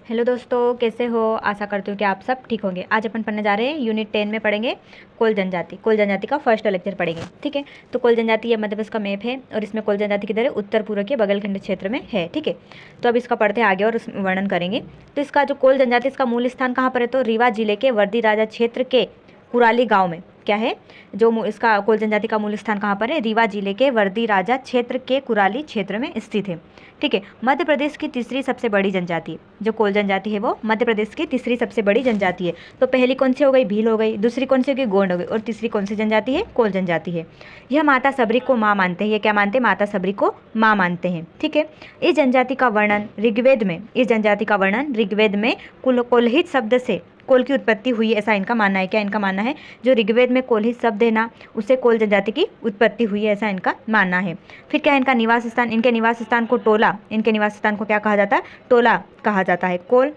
Hello दोस्तों, कैसे हो। आशा करती हूँ कि आप सब ठीक होंगे। आज अपन पढ़ने जा रहे हैं यूनिट 10 में पढ़ेंगे कोल जनजाति। कोल जनजाति का फर्स्ट लेक्चर पढ़ेंगे। ठीक है, तो कोल जनजाति ये मध्य प्रदेश का मैप है और इसमें कोल जनजाति किधर है, उत्तर पूर्व के बगलखंड क्षेत्र में है। ठीक है, तो अब इसका पढ़ते हैं आगे और वर्णन करेंगे। तो इसका जो कोल जनजाति, इसका मूल स्थान कहाँ पर है, तो रीवा जिले के वर्दी राजा क्षेत्र के कुराली गाँव में। क्या है, जो इसका कोल जनजाति का मूल स्थान कहाँ पर है, रीवा जिले के वर्दी राजा क्षेत्र के कुराली क्षेत्र में स्थित है। ठीक है, मध्य प्रदेश की तीसरी सबसे बड़ी जनजाति जो कोल जनजाति है वो मध्य प्रदेश की तीसरी सबसे बड़ी जनजाति है। तो पहली कौन सी हो गई, भील हो गई, दूसरी कौन सी हो गई, गोंड हो गई, और तीसरी कौन सी जनजाति है, कोल जनजाति है। यह माता सबरी को माँ मानते हैं। ये क्या मानते हैं, माता सबरी को माँ मानते हैं। ठीक है, इस जनजाति का वर्णन ऋग्वेद में, इस जनजाति का वर्णन ऋग्वेद में कोल्हित शब्द से कोल की उत्पत्ति हुई, ऐसा इनका मानना है। क्या इनका मानना है, जो ऋग्वेद में कोल्हित शब्द है ना, उससे कोल जनजाति की उत्पत्ति हुई है, ऐसा इनका मानना है। फिर क्या है इनका निवास स्थान, इनके निवास स्थान को टोला, इनके निवास स्थान को क्या कहा जाता है, टोला कहा जाता है। कोल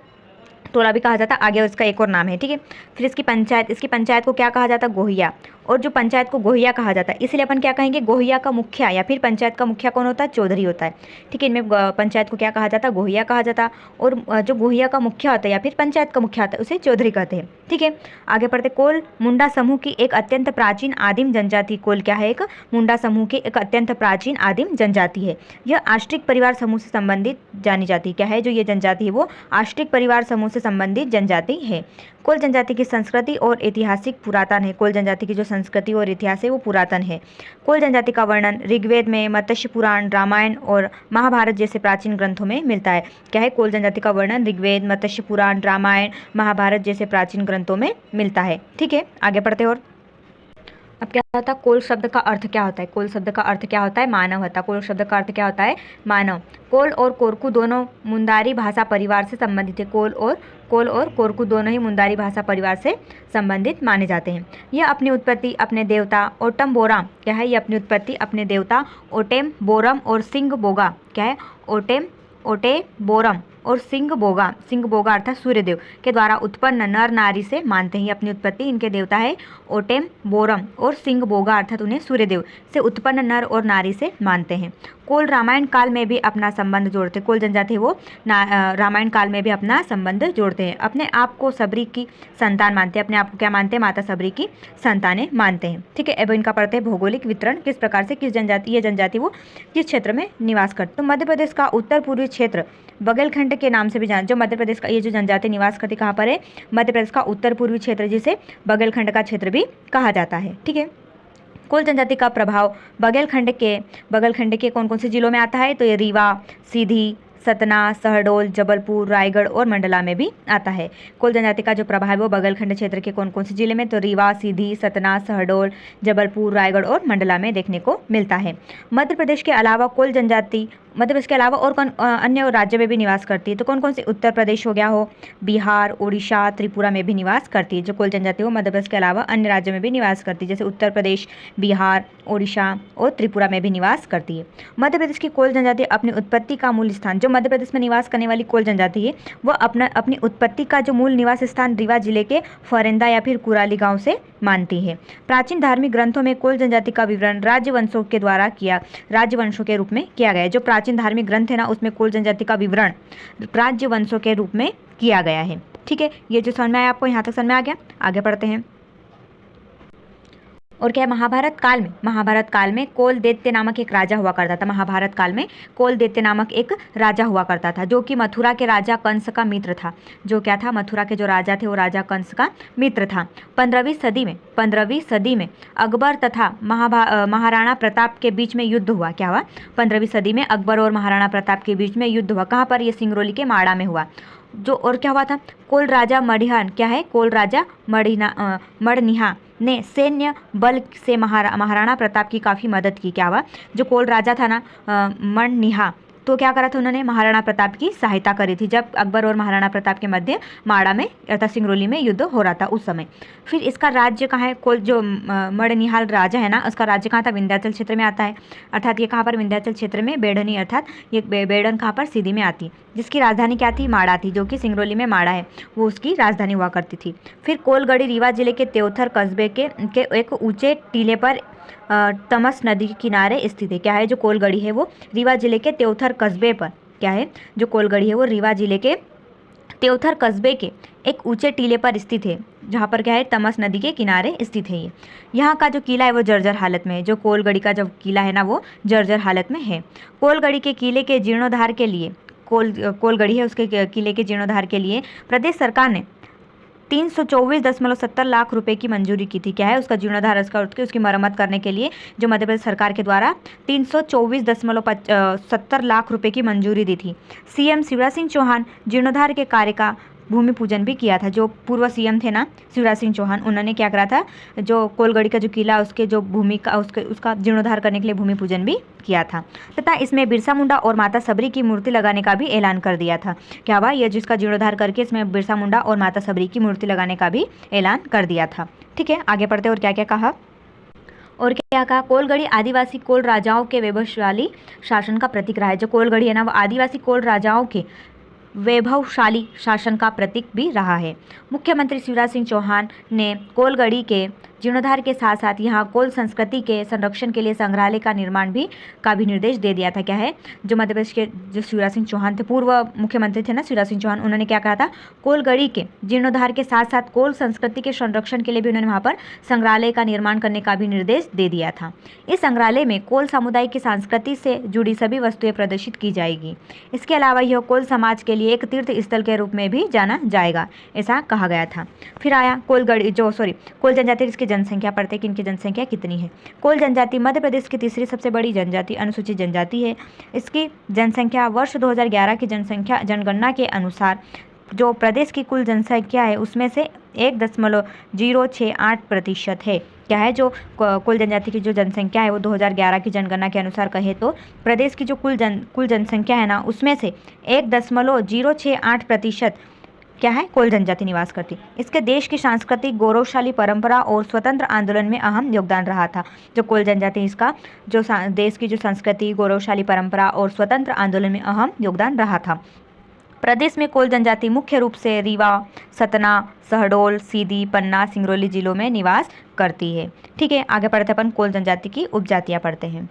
टोला भी कहा जाता है, आगे उसका एक और नाम है। ठीक है, फिर इसकी पंचायत को क्या कहा जाता है, गोहिया। और जो पंचायत को गोहिया कहा जाता है, इसलिए अपन क्या कहेंगे, गोहिया का मुखिया या फिर पंचायत का मुखिया कौन होता है, चौधरी होता है। ठीक है, इनमें पंचायत को क्या कहा जाता है, गोहिया कहा जाता है, और जो गोहिया का मुखिया होता है या फिर पंचायत का मुखिया होता है उसे चौधरी कहते हैं। ठीक है, आगे पढ़ते। कोल मुंडा समूह की एक अत्यंत प्राचीन आदिम जनजाति। कोल क्या है, एक मुंडा समूह की एक अत्यंत प्राचीन आदिम जनजाति है। यह आष्ट्रिक परिवार समूह से संबंधित जानी जाती है। क्या है, जो ये जनजाति है वो आष्ट्रिक परिवार समूह से संबंधित जनजाति है। कोल जनजाति की संस्कृति और ऐतिहासिक पुरातन है। कोल जनजाति की जो संस्कृति और इतिहास है वो पुरातन है। कोल जनजाति का वर्णन ऋग्वेद में, मत्स्य पुराण, रामायण और महाभारत जैसे प्राचीन ग्रंथों में मिलता है। क्या है, कोल जनजाति का वर्णन ऋग्वेद, मत्स्य पुराण, रामायण, महाभारत जैसे प्राचीन ग्रंथों में मिलता है। ठीक है, आगे पढ़ते और अब क्या होता है, कोल शब्द का अर्थ क्या होता है, कोल शब्द का अर्थ क्या होता है, मानव होता है। कोल शब्द का अर्थ क्या होता है, मानव। कोल और कोरकू दोनों मुंदारी भाषा परिवार से संबंधित है। कोल और कोरकू दोनों ही मुंदारी भाषा परिवार से संबंधित माने जाते हैं। यह अपनी उत्पत्ति अपने देवता ओटम बोराम, क्या है, ये अपनी उत्पत्ति अपने देवता ओटेम बोरम और सिंह बोगा, क्या है, ओटे बोरम और सिंह बोगा अर्थात सूर्यदेव के द्वारा उत्पन्न नर नारी से मानते हैं। अपनी उत्पत्ति इनके देवता है ओटेम बोरम और सिंह बोगा अर्थात उन्हें सूर्यदेव से उत्पन्न नर और नारी से मानते हैं। कोल रामायण काल में भी अपना संबंध जोड़ते हैं। कोल जनजाति वो रामायण काल में भी अपना संबंध जोड़ते हैं। अपने आप को सबरी की संतान मानते हैं। अपने आप को क्या मानते हैं, माता सबरी की संतानें मानते हैं। ठीक है, अब इनका पढ़ते हैं भौगोलिक वितरण, किस प्रकार से किस जनजाति, ये जनजाति वो किस क्षेत्र में निवास करते। तो मध्य प्रदेश का उत्तर पूर्वी क्षेत्र बगलखंड के नाम से भी जान, जो मध्य प्रदेश का ये जो जनजाति निवास करती कहाँ पर है, मध्य प्रदेश का उत्तर पूर्वी क्षेत्र, जिसे बगलखंड का क्षेत्र भी कहा जाता है। ठीक है, कोल जनजाति का प्रभाव बगलखंड के कौन कौन से जिलों में आता है, तो ये रीवा, सीधी, सतना, शहडोल, जबलपुर, रायगढ़ और मंडला में भी आता है। कोल जनजाति का जो प्रभाव है वो बगलखंड क्षेत्र के कौन कौन से जिले में, तो रीवा, सीधी, सतना, शहडोल, जबलपुर, रायगढ़ और मंडला में देखने को मिलता है। मध्य प्रदेश के अलावा कोल जनजाति मध्य प्रदेश के अलावा और अन्य राज्य में भी निवास करती है। तो कौन कौन से, उत्तर प्रदेश हो गया हो, बिहार, उड़ीसा, त्रिपुरा में भी निवास करती है। जो कोल जनजाति हो मध्य प्रदेश के अलावा अन्य राज्यों में भी निवास करती है, जैसे उत्तर प्रदेश, बिहार, उड़ीसा और त्रिपुरा में भी निवास करती है। मध्य प्रदेश की कोल जनजाति अपनी उत्पत्ति का मूल स्थान, जो मध्य प्रदेश में निवास करने वाली कोल जनजाति है वह अपनी उत्पत्ति का जो मूल निवास स्थान रीवा जिले के फरेंदा या फिर कुराली गाँव से मानती है। प्राचीन धार्मिक ग्रंथों में कोल जनजाति का विवरण राजवंशों के रूप में किया गया है। जो प्राचीन धार्मिक ग्रंथ है ना, उसमें कोल जनजाति का विवरण राजवंशों के रूप में किया गया है। ठीक है, ये जो समझ में आया आपको, यहाँ तक समझ में आ गया। आगे पढ़ते हैं और क्या है, महाभारत काल में कोल दैत्य नामक एक राजा हुआ करता था। महाभारत काल में कोल दैत्य नामक एक राजा हुआ करता था, जो कि मथुरा के राजा कंस का मित्र था। जो क्या था, मथुरा के जो राजा थे वो राजा कंस का मित्र था। 15वीं सदी में अकबर तथा महाराणा प्रताप के बीच में युद्ध हुआ। क्या हुआ, 15वीं सदी में अकबर और महाराणा प्रताप के बीच में युद्ध हुआ। कहाँ पर, ये सिंगरौली के माड़ा में हुआ। जो और क्या हुआ था, कोल राजा मड़िहान, क्या है, कोल राजा मड़निहा ने सैन्य बल से महाराणा प्रताप की काफ़ी मदद की। क्या हुआ, जो कोल राजा था ना मणनिहा, तो क्या करा था उन्होंने, महाराणा प्रताप की सहायता करी थी जब अकबर और महाराणा प्रताप के मध्य माड़ा में अर्थात सिंगरौली में युद्ध हो रहा था उस समय। फिर इसका राज्य कहाँ है, कोल जो मड़निहाल राजा है ना, उसका राज्य कहाँ था, विंध्याचल क्षेत्र में आता है। अर्थात ये कहाँ पर, विंध्याचल क्षेत्र में बेडनी, अर्थात ये बेडन कहाँ पर, सीधी में आती, जिसकी राजधानी क्या थी, माड़ा थी, जो कि सिंगरौली में माड़ा है वो उसकी राजधानी हुआ करती थी। फिर कोलगढ़ी रीवा जिले के त्योथर कस्बे के एक ऊंचे टीले पर तमस नदी के किनारे स्थित है। क्या है, जो कोलगढ़ी है वो रीवा जिले के त्योथर कस्बे पर, क्या है, जो कोलगढ़ी है वो रीवा जिले के त्योथर कस्बे के एक ऊंचे टीले पर स्थित है, जहाँ पर क्या है, तमस नदी के किनारे स्थित है ये। यहाँ का जो किला है वो जर्जर हालत में है। जो कोलगढ़ी का जो किला है ना वो जर्जर हालत में है। कोलगढ़ी के किले के जीर्णोद्धार के लिए कोलगढ़ी है उसके किले के जीर्णोद्धार के लिए प्रदेश सरकार ने 324.70 लाख रुपए की मंजूरी की थी। क्या है, उसका जीर्णोद्धार उसकी मरम्मत करने के लिए जो मध्य प्रदेश सरकार के द्वारा 324.70 लाख रुपए की मंजूरी दी थी। सीएम शिवराज सिंह चौहान जीर्णोद्धार के कार्य का भूमि पूजन भी किया था। जो पूर्व सीएम थे ना शिवराज सिंह चौहान, उन्होंने क्या करा था, जो कोलगढ़ी का जो किला उसके जो भूमि का उसका जीर्णोद्धार करने के लिए भूमि पूजन भी किया था। तथा इसमें बिरसा मुंडा और माता सबरी की मूर्ति लगाने का भी ऐलान कर दिया था। क्या हुआ, ये जिसका जीर्णोद्धार करके इसमें बिरसा मुंडा और माता सबरी की मूर्ति लगाने का भी ऐलान कर दिया था। ठीक है, आगे पढ़ते और क्या क्या कहा। और क्या कहा, कोलगढ़ी आदिवासी कोल राजाओं के वैभवशाली शासन का प्रतीक रहा है। जो कोलगढ़ी है ना वो आदिवासी कोल राजाओं के वैभवशाली शासन का प्रतीक भी रहा है। मुख्यमंत्री शिवराज सिंह चौहान ने कोलगढ़ी के जीर्णोद्धार के साथ साथ यहाँ कोल संस्कृति के संरक्षण के लिए संग्रहालय का निर्माण का भी निर्देश दे दिया था। क्या है, जो मध्य प्रदेश के जो शिवराज सिंह चौहान थे, पूर्व मुख्यमंत्री थे ना शिवराज सिंह चौहान, उन्होंने क्या कहा था, कोलगढ़ी के जीर्णोद्धार के साथ साथ कोल संस्कृति के संरक्षण के लिए भी उन्होंने वहाँ पर संग्रहालय का निर्माण करने का भी निर्देश दे दिया था। इस संग्रहालय में कोल समुदाय की संस्कृति से जुड़ी सभी वस्तुएं प्रदर्शित की जाएगी। इसके अलावा यह कोल समाज के लिए एक तीर्थ स्थल के रूप में भी जाना जाएगा, ऐसा कहा गया था। फिर आया कोल जनजाति, इसकी जनसंख्या पढ़ते कि इनकी जनसंख्या कितनी है। कोल जनजाति मध्य प्रदेश की तीसरी सबसे बड़ी जनजाति अनुसूचित जनजाति है। इसकी जनसंख्या वर्ष 2011 की जनगणना के अनुसार जो प्रदेश की कुल जनसंख्या है उसमें से 1.068% है। क्या है, जो कुल जनजाति की जो जनसंख्या है वो 2011 की जनगणना के अनुसार कहे तो प्रदेश की जो कुल जनसंख्या है ना उसमें से 1.068% क्या है, कोल जनजाति निवास करती। इसके देश की सांस्कृतिक गौरवशाली परंपरा और स्वतंत्र आंदोलन में अहम योगदान रहा था। जो कोल जनजाति इसका जो देश की जो संस्कृति, गौरवशाली परंपरा और स्वतंत्र आंदोलन में अहम योगदान रहा था। प्रदेश में कोल जनजाति मुख्य रूप से रीवा, सतना, शहडोल, सीधी, पन्ना, सिंगरौली जिलों में निवास करती है। ठीक है, आगे पढ़ते अपन कोल जनजाति की उपजातियाँ पढ़ते हैं।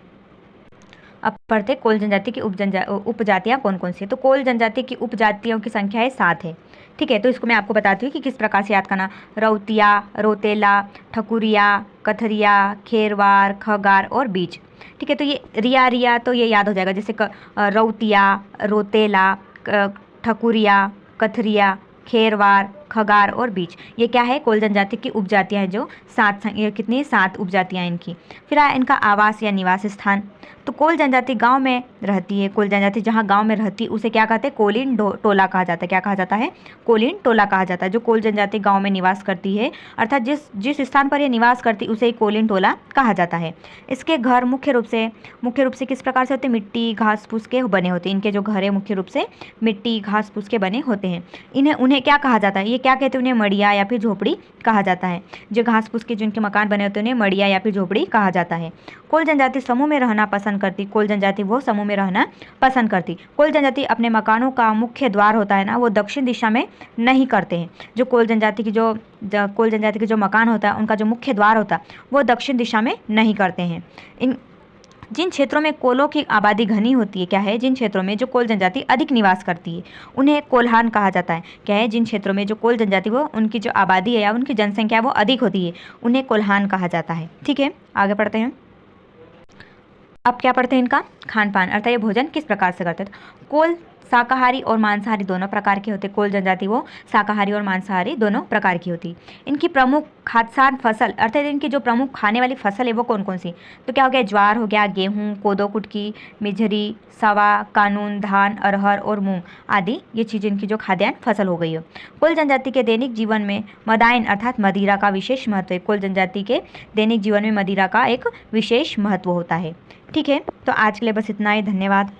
अब पढ़ते कोल जनजाति की उपजातियाँ कौन कौन सी है। तो कोल जनजाति की उपजातियों की संख्या है 7 है। ठीक है, तो इसको मैं आपको बताती हूँ कि किस प्रकार से याद करना। रौतिया, रोतेला, ठकुरिया, कथरिया, खेरवार, खगार और बीच। ठीक है, तो ये रिया तो ये याद हो जाएगा, जैसे रौतिया, रोतेला, ठकुरिया, कथरिया, खेरवार, खगार और बीच, ये क्या है, कोल जनजाति की उपजातियाँ हैं जो 7 उपजातियाँ इनकी। फिर इनका आवास या निवास स्थान। तो कोल जनजाति गांव में रहती है। कोल जनजाति जहां गांव में रहती है उसे क्या कहते हैं, कोलिन टोला कहा जाता है। क्या कहा जाता है, कोलिन टोला कहा जाता है। जो कोल जनजाति गांव में निवास करती है, अर्थात जिस स्थान पर ये निवास करती है उसे कोलिन टोला कहा जाता है। इसके घर मुख्य रूप से किस प्रकार से होते हैं, मिट्टी घास फूस के बने होते हैं। इनके जो घर है मुख्य रूप से मिट्टी घास फूस के बने होते हैं। उन्हें क्या कहा जाता है, ये क्या कहते हैं, उन्हें मड़िया या फिर झोपड़ी कहा जाता है। जो घास फूस के जिनके मकान बने होते हैं उन्हें मड़िया या फिर झोपड़ी कहा जाता है। कोल जनजाति समूह में रहना पसंद करती। कोल जनजाति वो समूह में रहना पसंद करती। कोल जनजाति अपने मकानों का मुख्य द्वार होता है ना वो दक्षिण दिशा में नहीं करते हैं। जो कोल जनजाति की जो मकान होता है उनका जो मुख्य द्वार होता है वो दक्षिण दिशा में नहीं करते हैं। जिन क्षेत्रों में कोलों की आबादी घनी होती है, क्या है, जिन क्षेत्रों में जो कोल जनजाति अधिक निवास करती है उन्हें कोल्हान कहा जाता है। क्या है, जिन क्षेत्रों में जो कोल जनजाति वो उनकी जो आबादी है या उनकी जनसंख्या वो अधिक होती है उन्हें कोल्हान कहा जाता है। ठीक है, आगे पढ़ते हैं। अब क्या पढ़ते हैं, इनका खान पान, अर्थात ये भोजन किस प्रकार से करते हैं। कोल शाकाहारी और मांसाहारी दोनों प्रकार के होते। कोल जनजाति वो शाकाहारी और मांसाहारी दोनों प्रकार की होती। इनकी प्रमुख खाद्यान्न फसल, अर्थात इनकी जो प्रमुख खाने वाली फसल है वो कौन कौन सी, तो क्या हो गया, ज्वार हो गया, गेहूँ, कोदो कुटकी, मिझरी, सवा, कानून, धान, अरहर और मूंग आदि, ये चीज़ इनकी जो खाद्यान्न फसल हो गई है। कोल जनजाति के दैनिक जीवन में मदाइन अर्थात मदिरा का विशेष महत्व है। कोल जनजाति के दैनिक जीवन में मदिरा का एक विशेष महत्व होता है। ठीक है, तो आज के लिए बस इतना ही, धन्यवाद।